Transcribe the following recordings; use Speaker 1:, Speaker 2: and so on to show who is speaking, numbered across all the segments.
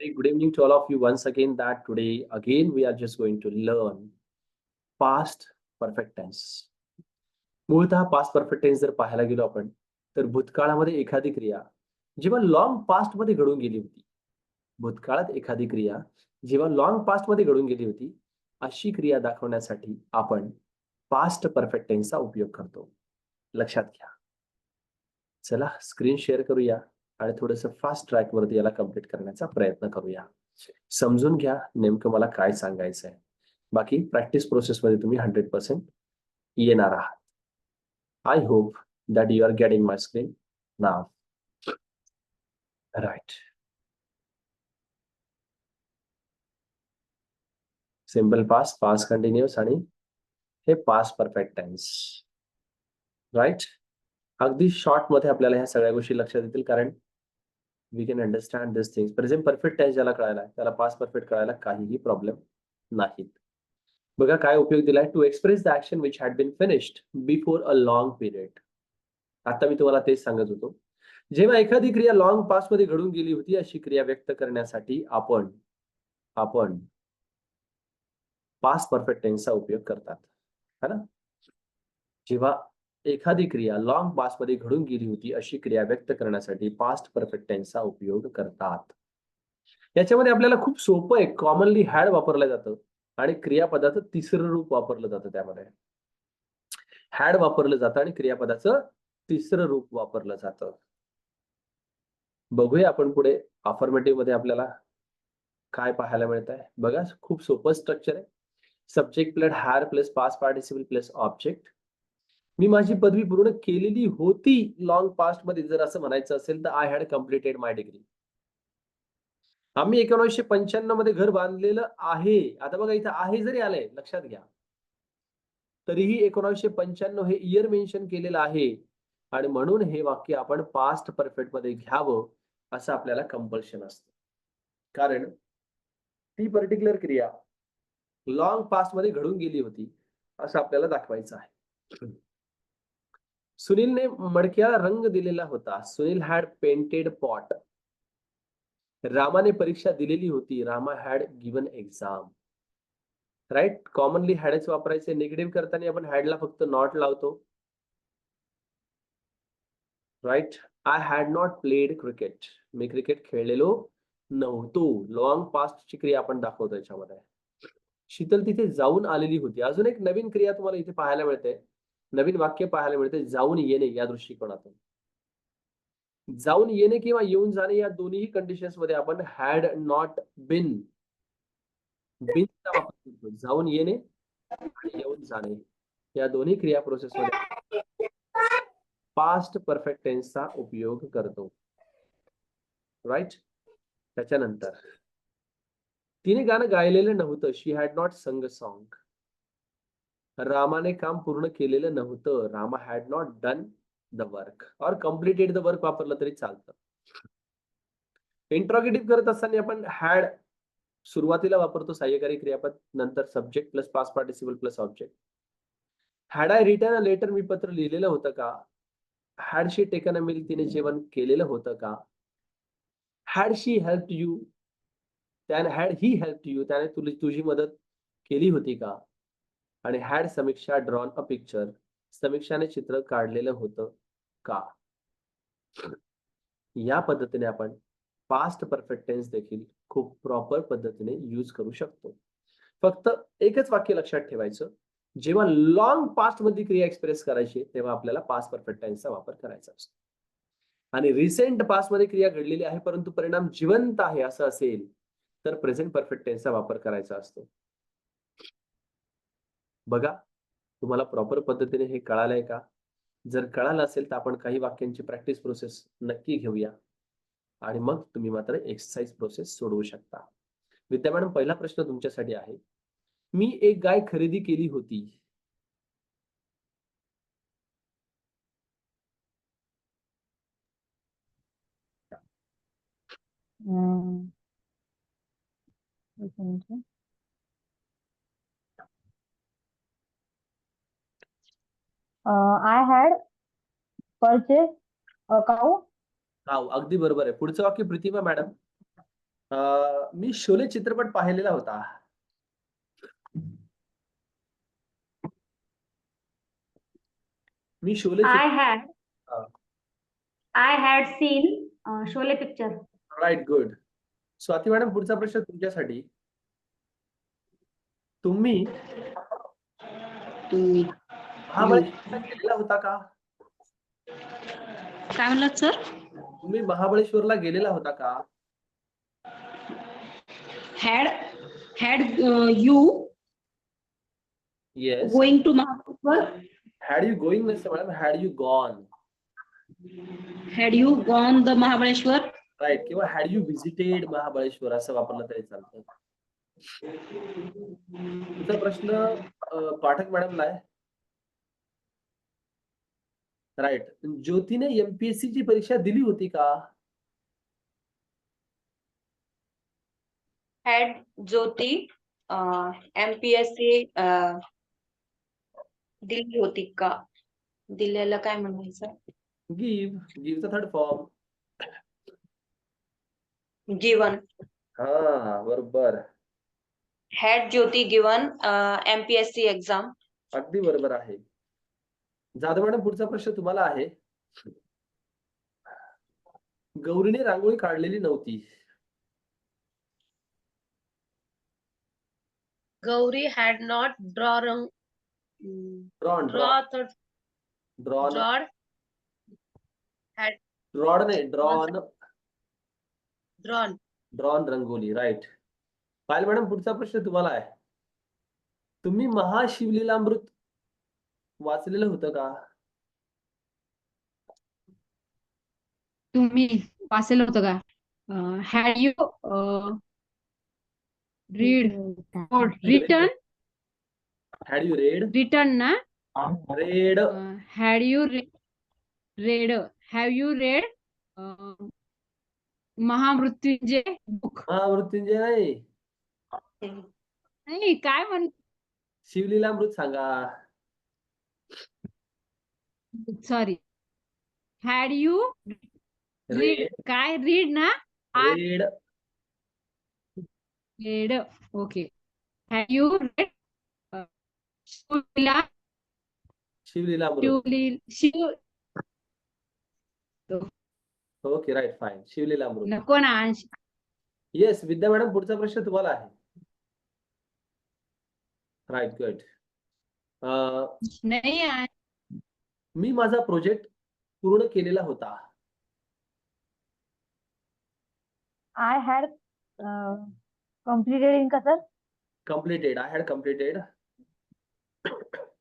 Speaker 1: Very good evening to all of you once again. That today again we are just going to learn past perfect tense. मूळतः past perfect tense जर पाहायला गेलो आपण तर भूतकाळामध्ये एखादी क्रिया जेव्हा लॉंग पास्ट मध्ये घडून गेली होती, भूतकाळात एखादी क्रिया जेव्हा लॉंग पास्ट मध्ये घडून गेली होती, अशी क्रिया दाखवण्यासाठी आपण पास्ट परफेक्ट टेन्सचा उपयोग करतो. लक्षात घ्या. चला स्क्रीन शेअर करूया आणि थोडंसं फास्ट ट्रॅक वरती याला कम्प्लीट करण्याचा प्रयत्न करूया. समजून घ्या नेमकं मला काय सांगायचं आहे. बाकी प्रॅक्टिस प्रोसेसमध्ये तुम्ही 100% येणार आहात. I hope that you are getting my screen now. Right. Simple past, past continuous आणि हे past perfect tense. Right? अगदी शॉर्ट मध्ये आपल्याला ह्या सगळ्या गोष्टी लक्षात येतील कारण we can understand these things. Present perfect tense ज्याला कळायला त्याला पास्ट परफेक्ट कळायला काहीही प्रॉब्लेम नाहीत. बघा काय उपयोग दिलाय. To express the action which had been finished before a long period. आता मी तुम्हाला तेच सांगत होतो. जेव्हा एखादी क्रिया लॉंग पास्ट मध्ये घडून गेली होती अशी क्रिया व्यक्त करण्यासाठी आपण पास्ट परफेक्ट टेन्सचा उपयोग करतात, है ना. जेव्हा एखादी क्रिया लॉंग पास्ट मध्ये घडून गेली होती अशी क्रिया व्यक्त करण्यासाठी पास्ट परफेक्ट टेन्सचा उपयोग करतात. याच्यामध्ये आपल्याला खूप सोपं आहे. कॉमनली हॅड वापरलं जातं आणि क्रियापदाचं तिसरं रूप वापरलं जातं. त्यामध्ये हॅड वापरलं जातं आणि क्रियापदाचं तिसरं रूप वापरलं जातं. बघूया आपण पुढे अफर्मेटिव्ह मध्ये आपल्याला काय पाहायला मिळत आहे. बघा खूप सोपं स्ट्रक्चर आहे. Subject plus had plus past participle plus object. मी माझी पदवी पूर्ण केलेली होती लॉंग पास्ट मध्ये जर असं म्हणायचं असेल तर I had completed my degree. आम्ही 1995 मध्ये घर बांधलेलं आहे. आता बघा इथं आहे जरी आलंय लक्षात घ्या तरीही 1995 हे इयर मेन्शन केलेलं आहे आणि म्हणून हे वाक्य आपण पास्ट परफेक्ट मध्ये घ्यावं असं आपल्याला कंपल्शन असतं. कारण ती पर्टिक्युलर क्रिया लॉंग पास्ट मध्ये घडून गेली होती असं आपल्याला दाखवायचं आहे. सुनीलने मडक्याला रंग दिलेला होता. Sunil had painted pot. रामाने परीक्षा दिलेली होती. Rama had given exam. Right. Commonly हॅडच वापरायचे. निगेटिव्ह करताना आपण हॅडला फक्त नॉट लावतो. Right. I had not played cricket. मी क्रिकेट खेळलेलो नव्हतो. लॉंग पास्टची क्रिया आपण दाखवतो याच्यामध्ये. शीतल तिथे जाऊन आलेली होती. अजून एक नवीन क्रिया तुम्हाला इथे पाहायला मिळते. नवीन वाक्य पाहायला मिळते. जाऊन येणे या दृष्टिकोनातून. जाऊन येणे किंवा येऊन जाणे या दोन्ही कंडिशन्स मध्ये आपण हॅड नॉट बिन बिनचा वापर करतो. जाऊन येणे आणि येऊन जाणे या दोन्ही क्रिया प्रोसेस मध्ये पास्ट परफेक्ट टेन्सचा उपयोग करतो. राईट. त्याच्यानंतर तिने गाणं गायलेलं नव्हतं. शी हॅड नॉट संग सॉन्ग. रामाने काम पूर्ण केलेलं नव्हतं. Rama had not done the work और कम्प्लिटेड द वर्क वापरलं तरी चालतं. इंट्रॉगेटिव्ह करत असताना आपण हॅड सुरुवातीला वापरतो सहाय्यकारी क्रियापद, नंतर subject plus past participle plus object. Had I written a letter. मी पत्र लिहिलेलं होतं का. Had she taken a meal. तिने जेवण केलेलं होतं का. Had she help you. त्याने हॅड ही हेल्प यू. त्याने तुझी मदत केली होती का. आणि had Samiksha drawn a picture. समीक्षाने चित्र काढलेलं होतं का. या पद्धतीने आपण पास्ट परफेक्ट टेन्स देखील खूप प्रॉपर पद्धतीने यूज करू शकतो. फक्त एकच वाक्य लक्षात ठेवायचं. जेव्हा लॉंग पास्ट मध्ये क्रिया एक्सप्रेस करायची तेव्हा आपल्याला पास्ट परफेक्ट टेन्सचा वापर करायचा असतो. आणि रिसेंट पास्ट मध्ये क्रिया घडलेली आहे परंतु परिणाम जिवंत आहे असं असेल तर प्रेझेंट परफेक्ट टेन्सचा वापर करायचा असतो. बघा तुम्हाला प्रॉपर पद्धतीने हे कळालंय का. जर कळालं असेल तर आपण काही वाक्यांची प्रॅक्टिस प्रोसेस नक्की घेऊया आणि मग तुम्ही मात्र एक्सरसाइज प्रोसेस सोडवू शकता. विद्या मॅडम पहिला प्रश्न तुमच्यासाठी आहे. मी एक गाय खरेदी केली होती.
Speaker 2: एक minute. I had purchase a cow.
Speaker 1: हा अगदी बरोबर आहे. पुढचं वाक्य प्रीतिमा मॅडम. मी शोले चित्रपट पाहिलेला होता. मी Sholay
Speaker 2: I had seen Sholay picture.
Speaker 1: Right, good. Swati madam, पुढचा प्रश्न तुमच्यासाठी. तुम्ही महाबळेश्वरला गेलेला होता का?
Speaker 2: काय म्हणलात सर?
Speaker 1: तुम्ही महाबळेश्वरला गेलेला होता का?
Speaker 2: Had you
Speaker 1: yes.
Speaker 2: going to Mahabaleshwar?
Speaker 1: Had you going नसतं madam, had you gone.
Speaker 2: Had you gone the Mahabaleshwar?
Speaker 1: Right, किंवा हॅड यू व्हिजिटेड महाबळेश्वर असं वापरलं तरी चालतं. तुझा प्रश्न पाठक मॅडमला आहे. राईट. ज्योतीने MPSC ची परीक्षा दिली होती का?
Speaker 2: Had Jyoti MPSC दिली होती का? दिलेला काय म्हणायचं?
Speaker 1: Give the third form.
Speaker 2: Given.
Speaker 1: हा, बरोबर.
Speaker 2: Had Jyoti given MPSC exam?
Speaker 1: अगदी बरोबर आहे. जाधव मॅडम, पुढचा प्रश्न तुम्हाला आहे. गौरीने रांगोळी काढलेली नव्हती.
Speaker 2: Gauri had not drawn
Speaker 1: drawn
Speaker 2: had
Speaker 1: नाही,
Speaker 2: drawn.
Speaker 1: ड्रॉन रंगोली. राईट. पायल मॅडम, पुढचा प्रश्न तुम्हाला आहे. तुम्ही महाशिवलीलामृत वाचलेलं होतं का?
Speaker 3: तुम्ही वाचलेलं होतं का? Had you return
Speaker 1: had you read?
Speaker 3: Return ना?
Speaker 1: Read.
Speaker 3: Had you read have you read Mahamrityunjay book?
Speaker 1: Mahamrityunjay नाही,
Speaker 3: नाही, काय म्हण
Speaker 1: शिवलीलामृत सांगा.
Speaker 3: सॉरी, हॅड यू रीड काय? रीड ना?
Speaker 1: Read.
Speaker 3: Read. Okay. Had you read
Speaker 1: Shivlilamrut. Okay, right, fine. Shivlilamrut.
Speaker 3: नको ना.
Speaker 1: येस. विद्या मॅडम, पुढचा प्रश्न तुम्हाला आहे. Right, good.
Speaker 3: नाही,
Speaker 1: मी माझा प्रोजेक्ट पूर्ण केलेला होता.
Speaker 2: I had completed in का sir?
Speaker 1: Completed. I had completed.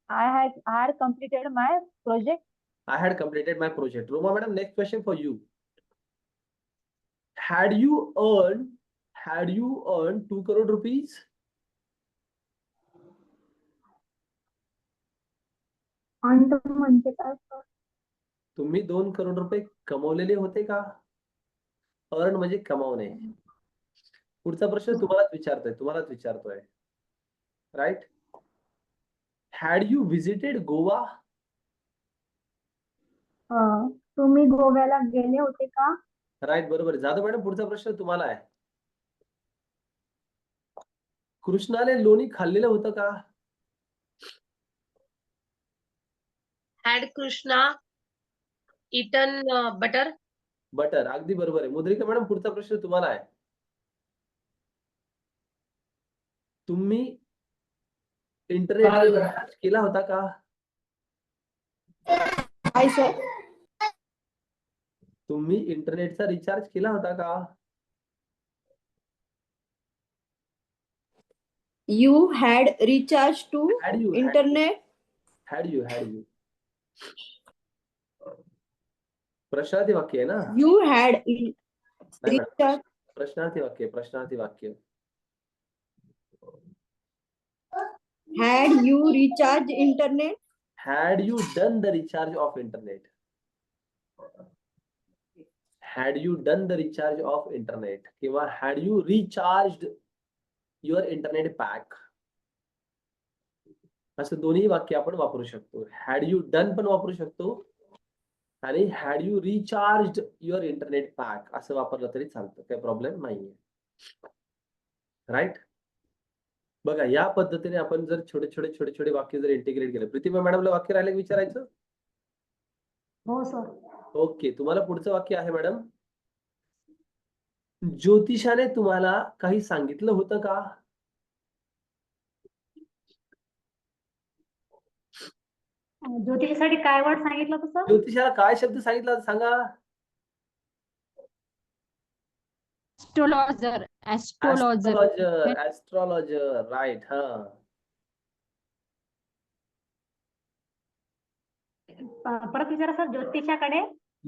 Speaker 2: I had completed my project.
Speaker 1: I had completed my project. Roma madam, next question for you. Had you earned 2 crore rupees?
Speaker 2: म्हणजे काय sir?
Speaker 1: तुम्ही 2 करोड रुपये कमवलेले होते का? Earn म्हणजे कमावणे. पुढचा प्रश्न तुम्हालाच विचारतोय. Right. Had you visited Goa?
Speaker 2: तुम्ही गोव्याला गेले होते का?
Speaker 1: राईट, बरोबर. जाधव मॅडम, पुढचा प्रश्न तुम्हाला आहे. कृष्णाने लोणी खाल्लेलं होतं का?
Speaker 2: Had Krishna eaten butter?
Speaker 1: Butter. अगदी बरोबर आहे. मुद्रिका मॅडम, पुढचा प्रश्न तुम्हाला आहे. तुम्ही इंटरनेट रिचार्ज केला होता का?
Speaker 2: काय सर?
Speaker 1: तुम्ही इंटरनेटचा रिचार्ज केला होता का?
Speaker 4: You had recharge to internet?
Speaker 1: Had you. प्रश्नार्थी वाक्य आहे ना?
Speaker 4: You had
Speaker 1: नाही मॅडम,
Speaker 4: recharge.
Speaker 1: प्रश्नार्थी वाक्य.
Speaker 4: Had you recharge internet?
Speaker 1: Had you done the recharge of internet? Had you done the recharge of internet? किंवा had you recharged your internet pack? असं दोन्ही वाक्य आपण वापरू शकतो. Had you done पण वापरू शकतो आणि had you recharged your internet pack असं वापरलं तरी चालतं, काही प्रॉब्लेम नाहीये. राईट. बघा या पद्धतीने आपण जर छोटे छोटे वाक्य जर इंटिग्रेट केलं. प्रतिभा मॅडमला वाक्य राहिलं विचारायचं.
Speaker 2: हो सर.
Speaker 1: ओके, तुम्हाला पुढचं वाक्य आहे मॅडम. ज्योतिषाने तुम्हाला काही सांगितलं होतं का?
Speaker 2: ज्योतिषासाठी काय वर्ड सांगितलं होतं सर?
Speaker 1: ज्योतिषाला काय शब्द सांगितला सांगा.
Speaker 3: Astrologer.
Speaker 1: ऍस्ट्रॉलॉजर. राईट. हा,
Speaker 2: परत विचारा सर. ज्योतिषाकडे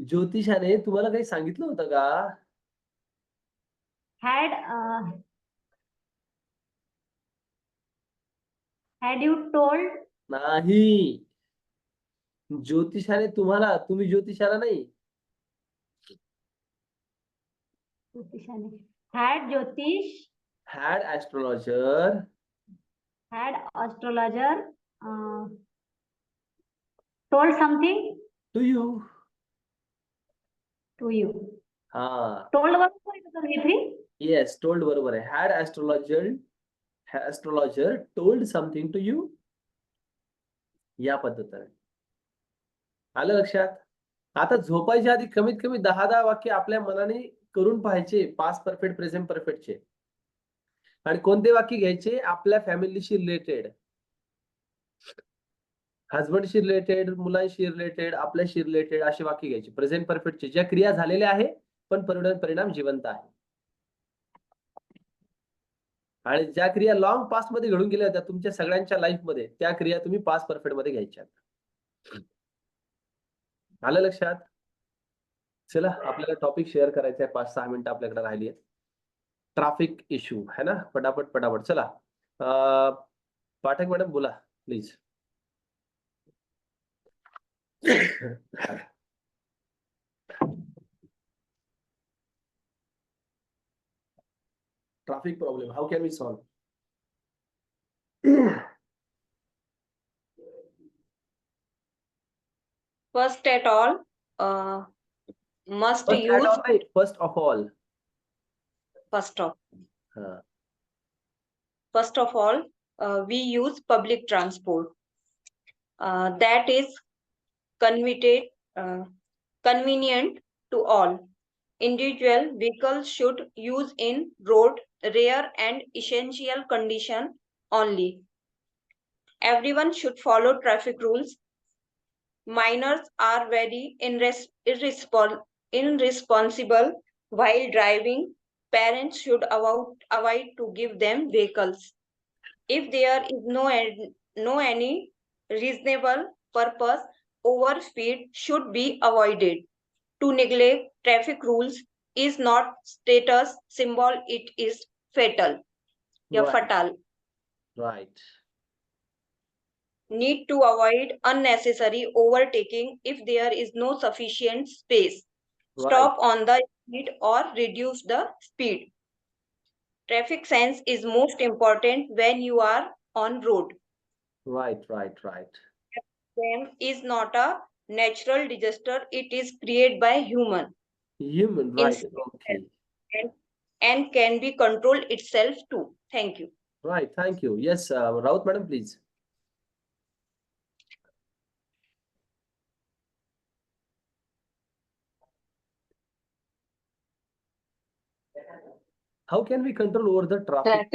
Speaker 1: ज्योतिषाने तुम्हाला काही सांगितलं होतं का?
Speaker 2: Had you told?
Speaker 1: नाही. ज्योतिषाने तुम्हाला, तुम्ही ज्योतिषाला नाही.
Speaker 2: ज्योतिषाने had
Speaker 1: astrologer
Speaker 2: told something
Speaker 1: to you.
Speaker 2: To you.
Speaker 1: हा,
Speaker 2: टोल्ड बरोबर आहे का सर? 3
Speaker 1: येस, टोल्ड बरोबर आहे. Had astrologer told something to you. या पद्धतीने आलं लक्षात. आता झोपायच्या आधी कमीत कमी 10 वाक्य आपल्या मनाने करून पाहायचे पास्ट परफेक्ट प्रेझेंट परफेक्टचे. आणि कोणते वाक्य घ्यायचे? आपल्या फॅमिलीशी रिलेटेड, हजबंडशी रिलेटेड, मुलांशी रिलेटेड, आपल्याशी रिलेटेड असे वाक्य घ्यायचे प्रेझेंट परफेक्टचे, ज्या क्रिया झालेल्या आहे पण परिणाम जिवंत आहे. आणि ज्या क्रिया लॉंग पास्ट मध्ये घडून गेल्या होत्या तुमच्या सगळ्यांच्या लाईफ मध्ये, त्या क्रिया तुम्ही पास्ट परफेक्ट मध्ये घ्यायच्या. आलं लक्षात. चला, आपल्याला टॉपिक शेअर करायचा आहे. 5-6 मिनिटं आपल्याकडे राहिली आहेत. ट्रॅफिक इश्यू है ना. पटापट चला. पाठक मॅडम बोला please. traffic problem, how can we solve?
Speaker 2: First at all, must use
Speaker 1: First of all.
Speaker 2: First of all, we use public transport. That is convenient to all. Individual vehicles should use in road, rare and essential condition only. Everyone should follow traffic rules. Minors are very irresponsible while driving. Parents should avoid to give them vehicles. If there is no any reasonable purpose, overspeed should be avoided. To neglect traffic rules is not status symbol, it is fatal.
Speaker 1: Right.
Speaker 2: Fatal.
Speaker 1: Right.
Speaker 2: Need to avoid unnecessary overtaking if there is no sufficient space. Stop on the speed or reduce the speed. Traffic sense is most important when you are on road.
Speaker 1: Right.
Speaker 2: Jam is not a natural disaster, it is created by human.
Speaker 1: Right. Okay.
Speaker 2: And can be controlled itself too. Thank you.
Speaker 1: Right, thank you. Yes, Raut madam, please. How can we control over the traffic?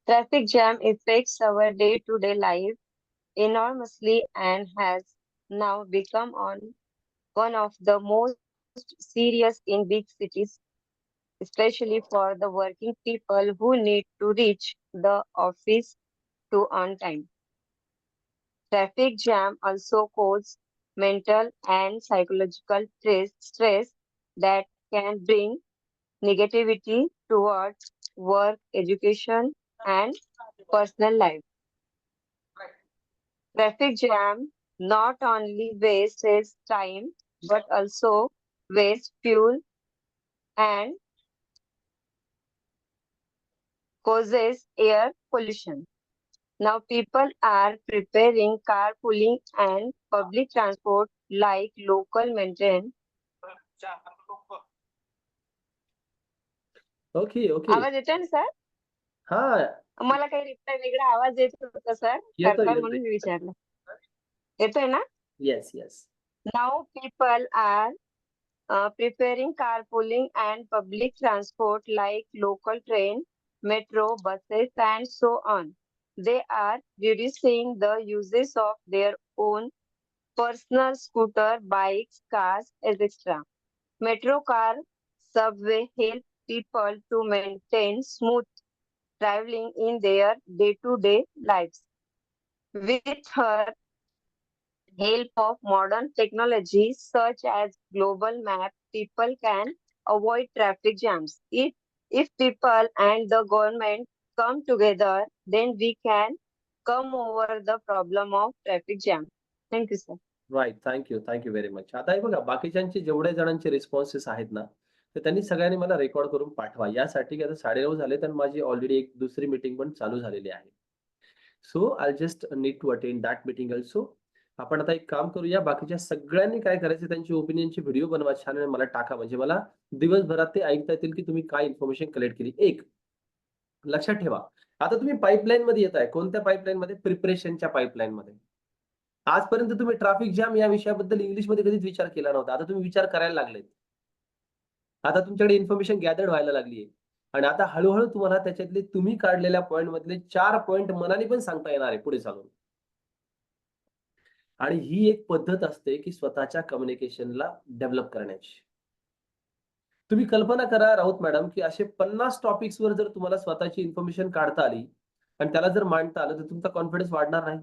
Speaker 5: Traffic jam affects our day-to-day life enormously and has now become one of the most serious in big cities, especially for the working people who need to reach the office to on time. Traffic jam also causes mental and psychological stress that can bring negativity towards work, education, and personal life. Traffic jam not only wastes time but also wastes fuel and causes air pollution. Now people are preparing carpooling and public transport like local maintain
Speaker 1: okay okay.
Speaker 5: आवाज येतोय ना sir?
Speaker 1: हा
Speaker 5: मला काही reply वेगळा आवाज येत होता सर,
Speaker 1: येतोय
Speaker 5: करताय
Speaker 1: येतोय.
Speaker 5: म्हणून मी विचारलं. येतोय ना?
Speaker 1: Yes yes.
Speaker 5: Now people are preferring carpooling and public transport like local train, metro, buses, and so on. They are reducing the uses of their own personal scooter, bikes, cars, etc. Metro car, subway help people to maintain smooth traveling in their day-to-day lives. With her help of modern technology such as global map, people can avoid traffic jams. If people and the government come together, then we can come over the problem of traffic jam. Thank you, sir.
Speaker 1: Right. Thank you very much. आता हे बघा बाकीच्यांचे जेवढ्या जणांचे responses आहेत ना, तर त्यांनी सगळ्यांनी मला रेकॉर्ड करून पाठवा. यासाठी की आता 9:30 झालेत आणि माझी ऑलरेडी एक दुसरी मीटिंग पण चालू झालेली आहे. So I just need to attend that meeting also. आपण आता एक काम करूया, बाकीच्या सगळ्यांनी काय करायचं त्यांची ओपिनियनची व्हिडिओ बनवा छान आणि मला टाका. म्हणजे मला दिवसभरात ते ऐकता येतील की तुम्ही काय इन्फॉर्मेशन कलेक्ट केली. एक लक्षात ठेवा, आता तुम्ही पाईपलाईन मध्ये येताय. कोणत्या पाईपलाईन मध्ये? प्रिपरेशनच्या पाईपलाईन मध्ये. आजपर्यंत तुम्ही ट्रॅफिक जॅम या विषयाबद्दल इंग्लिशमध्ये कधीच विचार केला नव्हता. आता तुम्ही विचार करायला लागलेत. आता तुमच्याकडे इन्फॉर्मेशन गॅदर्ड व्हायला लागली आहे आणि आता हळूहळू तुम्हाला त्याच्यातले तुम्ही काढलेल्या पॉईंट मधले 4 पॉईंट मनाने पण सांगता येणार आहे पुढे चालून. आणि ही एक पद्धत असते की स्वतःच्या कम्युनिकेशनला डेव्हलप करण्याची. तुम्ही कल्पना करा राऊत मॅडम की असे 50 टॉपिक्सवर जर तुम्हाला स्वतःची इन्फॉर्मेशन काढता आली आणि त्याला जर मांडता आलं तर तुमचा कॉन्फिडन्स वाढणार नाही?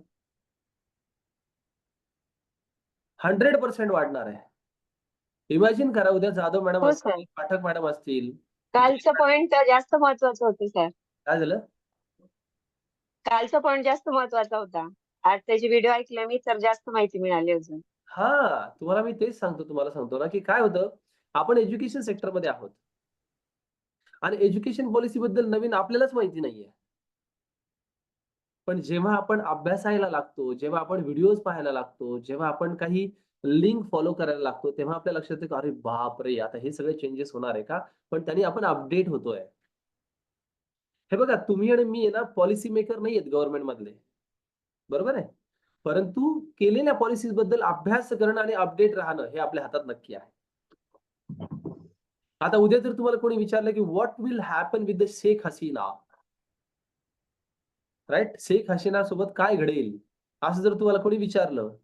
Speaker 1: 100% वाढणार आहे. इमॅजिन करा उद्या जाधव मॅडम
Speaker 5: हो
Speaker 1: असतील,
Speaker 5: सर.
Speaker 1: पाठक मॅडम असतील.
Speaker 5: कालचं पॉइंट जास्त महत्वाचं होतं सर.
Speaker 1: काय झालं?
Speaker 5: कालचा पॉइंट जास्त महत्वाचा होता. आज त्याची व्हिडिओ ऐकले मी तर जास्त माहिती मिळाली अजून.
Speaker 1: तुम्हाला मी तेच सांगतो, तुम्हाला सांगतो ना की काय होतं, आपण एज्युकेशन सेक्टरमध्ये आहोत आणि एज्युकेशन पॉलिसी बद्दल नवीन आपल्यालाच माहिती नाहीये. पण जेव्हा आपण अभ्यासायला लागतो, जेव्हा आपण व्हिडिओज पाहायला लागतो, जेव्हा आपण काही लिंक फॉलो करायला लागतो, तेव्हा आपल्या लक्षात येतं की अरे बापरे! आता हे सगळे चेंजेस होणार आहे का? पण त्यांनी आपण अपडेट होतोय. हे बघा तुम्ही आणि मी आहे ना पॉलिसी मेकर नाहीयेत गव्हर्नमेंट मधले. बरोबर आहे? परंतु केलेल्या पॉलिसीज बद्दल अभ्यास करणं आणि अपडेट राहणं हे आपल्या हातात नक्की आहे. आता उद्या जर तुम्हाला कोणी विचारलं की what will happen with the Sheikh Hasina, right? Sheikh Hasina सोबत काय घडेल? असं जर तुम्हाला कोणी विचारलं,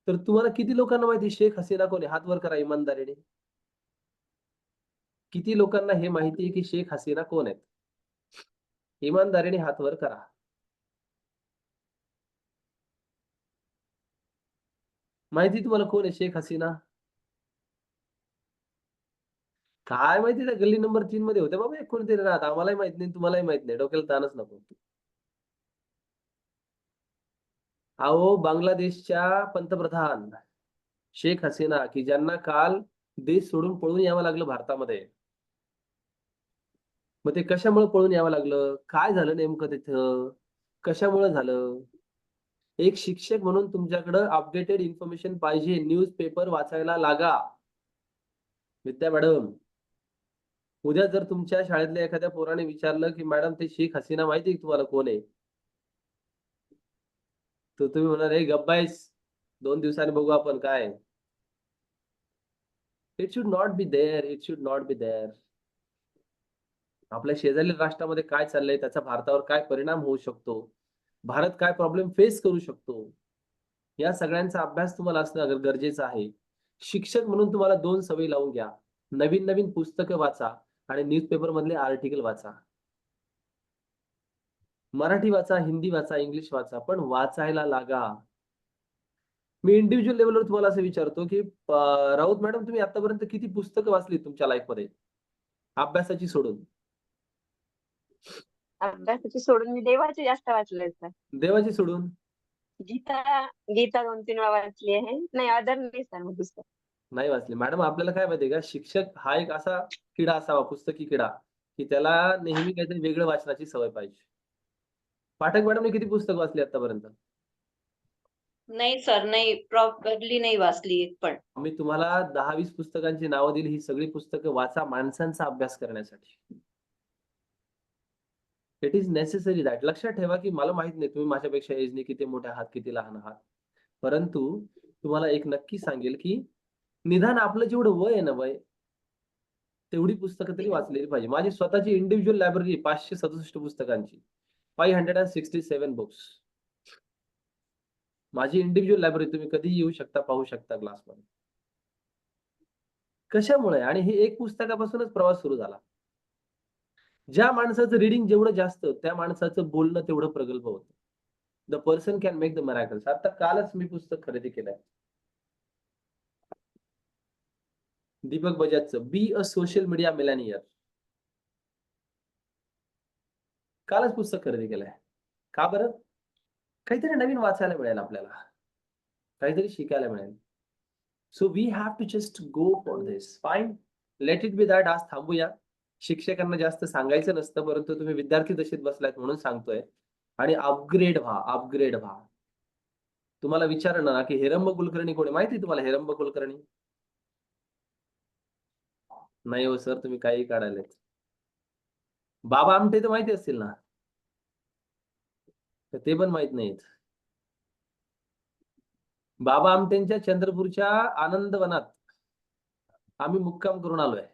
Speaker 1: तर तुम्हाला किती लोकांना माहिती शेख हसीना कोण आहे? हात वर करा इमानदारीने. किती लोकांना हे माहिती आहे की शेख हसीना कोण आहेत? इमानदारीने हात वर करा. माहिती तुम्हाला कोण आहे शेख हसीना? काय माहिती त्या गल्ली नंबर 3 मध्ये होत्या बाबा एक कोणीतरी राहत. आम्हालाही माहित नाही, तुम्हालाही माहित नाही. डोक्याला ताणच नको. अहो, बांगलादेशच्या पंतप्रधान शेख हसीना की ज्यांना काल देश सोडून पळून यावं लागलं भारतामध्ये. मग ते कशामुळे पळून यावं लागलं? काय झालं नेमकं तिथं? कशामुळे झालं? एक शिक्षक म्हणून तुमच्याकडं अपडेटेड इन्फॉर्मेशन पाहिजे. न्यूज पेपर वाचायला लागा. विद्या मॅडम, उद्या जर तुमच्या शाळेतल्या एखाद्या पोराने विचारलं की मॅडम ते शेख हसीना माहिती आहे तुम्हाला कोण आहे? तर तुम्ही म्हणाल, "ए गप्प बैस. 2 दिवसांनी बघू आपण काय." It should not be there. It should not be there. आपल्या शेजारील राष्ट्रामध्ये काय चाललंय, त्याचा भारतावर काय परिणाम होऊ शकतो, भारत काय प्रॉब्लेम फेस करू शकतो, या सगळ्यांचा अभ्यास तुम्हाला असणं गरजेचं आहे. शिक्षक म्हणून तुम्हाला 2 सवयी लावून घ्या. नवीन पुस्तकं वाचा आणि न्यूजपेपर मधले आर्टिकल वाचा. मराठी वाचा, हिंदी वाचा, इंग्लिश वाचा, पण वाचायला लागा. मी इंडिव्हिज्युअल लेव्हलवर तुम्हाला असं विचारतो की राऊत मॅडम तुम्ही आतापर्यंत किती पुस्तकं वाचली तुमच्या लाईफमध्ये? अभ्यासाची सोडून.
Speaker 5: अभ्यासाची सोडून मी देवाचे जास्त वाचले सर.
Speaker 1: देवाची सोडून?
Speaker 5: गीता 2-3 वेळा वाचली आहे. नाही अदर नाही सर मग पुस्तक.
Speaker 1: नाही वाचली. मॅडम आपल्याला काय माहितीये का, शिक्षक हा एक असा किडा असावा, पुस्तकी किडा, की त्याला नेहमी काहीतरी वेगळं वाचनाची सवय पाहिजे. पाठक मॅडमने किती पुस्तक वाचली आतापर्यंत?
Speaker 2: नाही सर, नाही प्रॉपरली नाही वाचली एक पण.
Speaker 1: मी तुम्हाला 10-20 पुस्तकांची नावं दिली. ही सगळी पुस्तकं वाचा माणसांचा अभ्यास करण्यासाठी. It is necessary that. लक्षात ठेवा, की मला माहित नाही तुम्ही माझ्यापेक्षा एजने किती मोठे आहात, किती लहान आहात. परंतु तुम्हाला एक नक्की सांगेल, की निदान आपलं जेवढं वय आहे ना वय, तेवढी पुस्तकं तरी वाचलेली पाहिजे. माझी स्वतःची इंडिव्हिज्युअल लायब्ररी 567 पुस्तकांची. 567 बुक्स. माझी इंडिव्हिज्युअल लायब्ररी तुम्ही कधीही येऊ शकता, पाहू शकता क्लासमध्ये. कशामुळे? आणि हे एक पुस्तकापासूनच प्रवास सुरू झाला. ज्या माणसाचं रीडिंग जेवढं जास्त, त्या माणसाचं बोलणं तेवढं प्रगल्भ होतं. The person can make the miracles. आता कालच मी पुस्तक खरेदी केलंय. दीपक बजाजचं be a social media millionaire. कालच पुस्तक खरेदी केलंय. का बरं? काहीतरी नवीन वाचायला मिळेल आपल्याला. काहीतरी शिकायला मिळेल. So we have to just go for this. Fine. Let it be that. आज थांबूया. शिक्षकांना जास्त सांगायचं नसतं, परंतु तुम्ही विद्यार्थी दशेत बसलायत म्हणून सांगतोय. आणि अपग्रेड व्हा, अपग्रेड व्हा. तुम्हाला विचारलं ना, की हेरंब कुलकर्णी कोण आहे? माहिती आहे तुम्हाला हेरंब कुलकर्णी? नाही हो सर, तुम्ही काही काढायलेत. बाबा आमटे तर माहिती असतील ना? तर ते पण माहित नाहीत. बाबा आमटेंच्या चंद्रपूरच्या आनंदवनात आम्ही मुक्काम करून आलोय.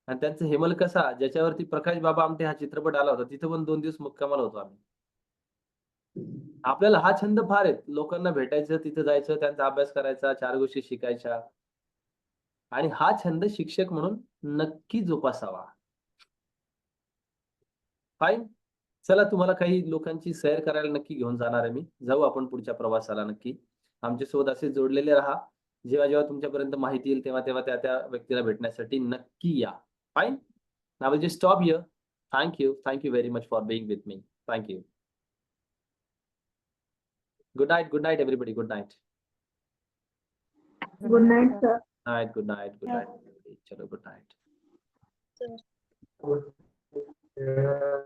Speaker 1: आणि त्यांचं हेमलकसा, ज्याच्यावरती प्रकाश बाबा आमटे हा चित्रपट आला होता, तिथं पण 2 दिवस मुक्कामाला होतो आम्ही. आपल्याला हा छंद फार आहे. लोकांना भेटायचं, तिथं जायचं, त्यांचा अभ्यास करायचा, 4 गोष्टी शिकायच्या. आणि हा छंद शिक्षक म्हणून नक्की जोपासावा. फाईन. चला, तुम्हाला काही लोकांची सैर करायला नक्की घेऊन जाणार आहे मी. जाऊ आपण पुढच्या प्रवासाला नक्की. आमच्यासोबत असे जोडलेले राहा. जेव्हा जेव्हा तुमच्यापर्यंत माहिती येईल, तेव्हा तेव्हा त्या त्या व्यक्तीला भेटण्यासाठी नक्की या. Fine. Now will just stop here. Thank you. Thank you very much for being with me. Thank you. Good night everybody. Good night.
Speaker 4: Good night, sir.
Speaker 1: Good night. चलो, गुड नाईट.